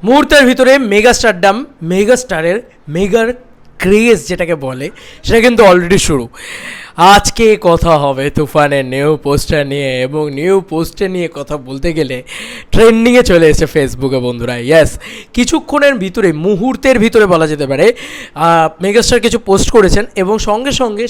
মুহূর্তের ভিতরে মেগাস্টারডাম, মেগাস্টারের মেগার ক্রেজ যেটাকে বলে সেটা কিন্তু অলরেডি শুরু। আজকে কথা হবে তুফানের নিউ পোস্টার নিয়ে, এবং নিউ পোস্টার নিয়ে কথা বলতে গেলে ট্রেন্ডিংয়ে চলে এসেছে ফেসবুকে বন্ধুরা। ইয়েস, কিছুক্ষণের ভিতরে, মুহূর্তের ভিতরে বলা যেতে পারে মেগাস্টার কিছু পোস্ট করেছেন, এবং সঙ্গে সঙ্গে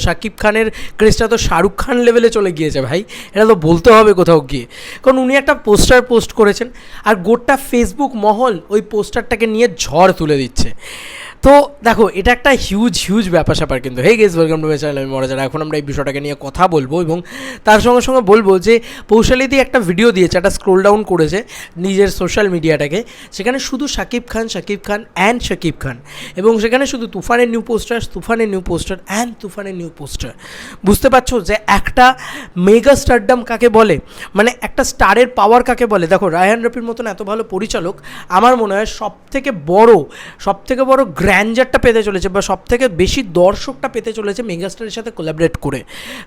শাকিব খানের ক্রেজটা তো শাহরুখ খান লেভেলে চলে গিয়েছে ভাই, এটা তো বলতে হবে কোথাও গিয়ে। কারণ উনি একটা পোস্টার পোস্ট করেছেন আর গোটা ফেসবুক মহল ওই পোস্টারটাকে নিয়ে ঝড় তুলে দিচ্ছে। তো দেখো, এটা একটা হিউজ ব্যাপার স্যাপার কিন্তু। Hey guys, welcome to my channel, আমি মরাজারা। এখন আমরা এই বিষয়টাকে নিয়ে কথা বলবো, এবং তার সঙ্গে সঙ্গে বলবো যে পৌশালিদি একটা ভিডিও দিয়েছে, একটা স্ক্রোল ডাউন করেছে নিজের সোশ্যাল মিডিয়াটাকে, সেখানে শুধু শাকিব খান অ্যান্ড শাকিব খান, এবং সেখানে শুধু তুফানের নিউ পোস্টার অ্যান্ড তুফানের নিউ পোস্টার। বুঝতে পারছো যে একটা মেগা স্টারডাম কাকে বলে, মানে একটা স্টারের পাওয়ার কাকে বলে। দেখো, রায়হান রাফির মতন এত ভালো পরিচালক আমার মনে হয় সবথেকে বড় গ্র্যান্ডারটা পেতে চলেছে, বা সবথেকে বেশি দর্শকটা পেতে চলেছে মেগাস্টারের সাথে কোলাবরেট করে।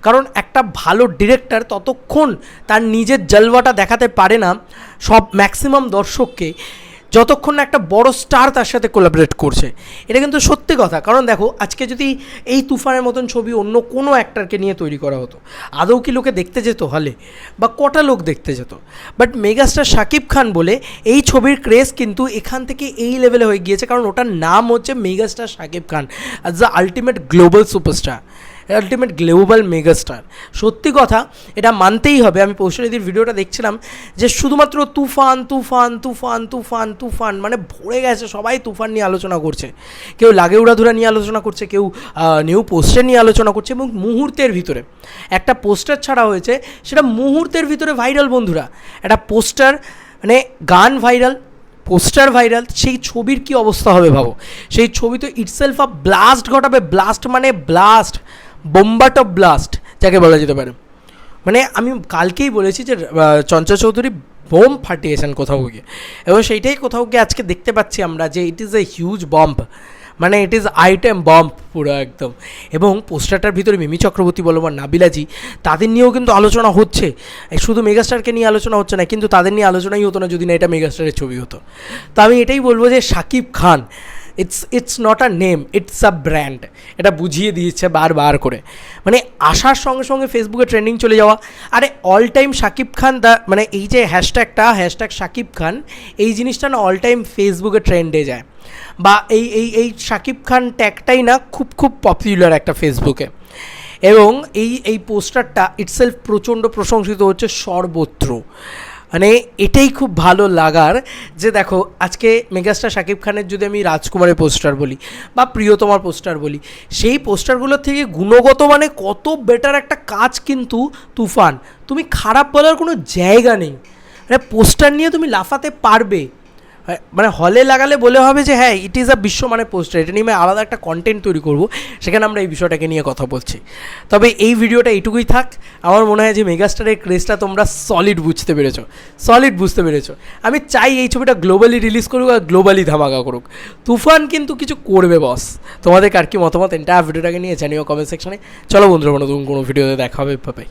কারণ একটা ভালো ডিরেক্টর ততক্ষণ তার নিজের জলওয়াটা দেখাতে পারে না সব ম্যাক্সিমাম দর্শককে, যতক্ষণ না একটা বড় স্টার তার সাথে কোলাবরেট করছে। এটা কিন্তু সত্যি কথা। কারণ দেখো, আজকে যদি এই তুফানের মতন ছবি অন্য কোনো অ্যাক্টরকে নিয়ে তৈরি করা হতো, আদৌ কি লোকে দেখতে যেত হলে, বা কটা লোক দেখতে যেত? বাট মেগাস্টার শাকিব খান বলে এই ছবির ক্রেজ কিন্তু এখান থেকে এই লেভেলে হয়ে গিয়েছে, কারণ ওটার নাম হচ্ছে megastar Shakib Khan as the ultimate global superstar, ultimate global megastar. সত্যি কথা, এটা মানতেই হবে। আমি পৌশালিদির ভিডিওটা দেখছিলাম যে শুধুমাত্র তুফান মানে ভরে গেছে, সবাই তুফান নিয়ে আলোচনা করছে, কেউ লাগে উড়াধুরা নিয়ে আলোচনা করছে, কেউ নিউ পোস্টার নিয়ে আলোচনা করছে, এবং মুহূর্তের ভিতরে একটা পোস্টার ছাড়া হয়েছে, সেটা মুহূর্তের ভিতরে ভাইরাল বন্ধুরা। একটা পোস্টার মানে গান ভাইরাল, পোস্টার ভাইরাল, সেই ছবির কি অবস্থা হবে ভাবো। সেই ছবি তো ইটসেলফ আ ব্লাস্ট ঘটাবে। ব্লাস্ট মানে ব্লাস্ট, বোম্বাট অফ ব্লাস্ট যাকে বলা যেতে পারে। মানে আমি কালকেই বলেছি যে চঞ্চল চৌধুরী বোম ফাটিয়েছেন কোথাও গিয়ে, এবং সেইটাই কোথাও গিয়ে আজকে দেখতে পাচ্ছি আমরা যে it is a huge bomb, মানে ইট ইজ আইটেম বম্ব পুরো একদম। এবং পোস্টারটার ভিতরে মিমি চক্রবর্তী বলো বা নাবিলাজি, তাদের নিয়েও কিন্তু আলোচনা হচ্ছে। শুধু মেগাস্টারকে নিয়ে আলোচনা হচ্ছে না, কিন্তু তাদের নিয়ে আলোচনাই হতো না যদি না এটা মেগাস্টারের ছবি হতো। তো আমি এটাই বলবো যে Shakib Khan it's not a name, it's a brand. এটা বুঝিয়ে দিয়েছে বারবার করে। মানে আসার সঙ্গে সঙ্গে ফেসবুকে ট্রেন্ডিং চলে যাওয়া। আরে অল টাইম শাকিব খান মানে এই যে হ্যাশট্যাগ শাকিব খান, এই জিনিসটা না অল টাইম ফেসবুকে ট্রেন্ডে যায়, বা এই শাকিব খান ট্যাগটাই না খুব পপুলার একটা ফেসবুকে। এবং এই পোস্টারটা ইটসেলফ প্রচণ্ড প্রশংসিত হচ্ছে সর্বত্র। মানে এটাই খুব ভালো লাগার যে দেখো, আজকে মেগাস্টার শাকিব খানের যদি আমি রাজকুমারের পোস্টার বলি বা প্রিয়তমার পোস্টার বলি, সেই পোস্টারগুলোর থেকে গুণগত মানে কত বেটার একটা কাজ কিন্তু তুফান। তুমি খারাপ বলার কোনো জায়গা নেই। মানে পোস্টার নিয়ে তুমি লাফাতে পারবে, মানে হলে লাগালে বলে হবে যে হ্যাঁ ইট ইজ আ বিশ্বমানের পোস্টার। এটা নিয়ে আমি আলাদা একটা কন্টেন্ট তৈরি করব, সেখানে আমরা এই বিষয়টাকে নিয়ে কথা বলছি। তবে এই ভিডিওটা এইটুকুই থাক। আমার মনে হয় যে মেগাস্টারের ক্রেজটা তোমরা সলিড বুঝতে পেরেছো। আমি চাই এই ছবিটা গ্লোবালি রিলিজ করুক আর গ্লোবালি ধামাকা করুক। তুফান কিন্তু কিছু করবে বস। তোমাদের কার কি মতামত এটা ভিডিওটাকে নিয়ে জানিও কমেন্ট সেকশনে। চলো বন্ধুরা, নতুন কোনো ভিডিওতে দেখা হবে। বাই।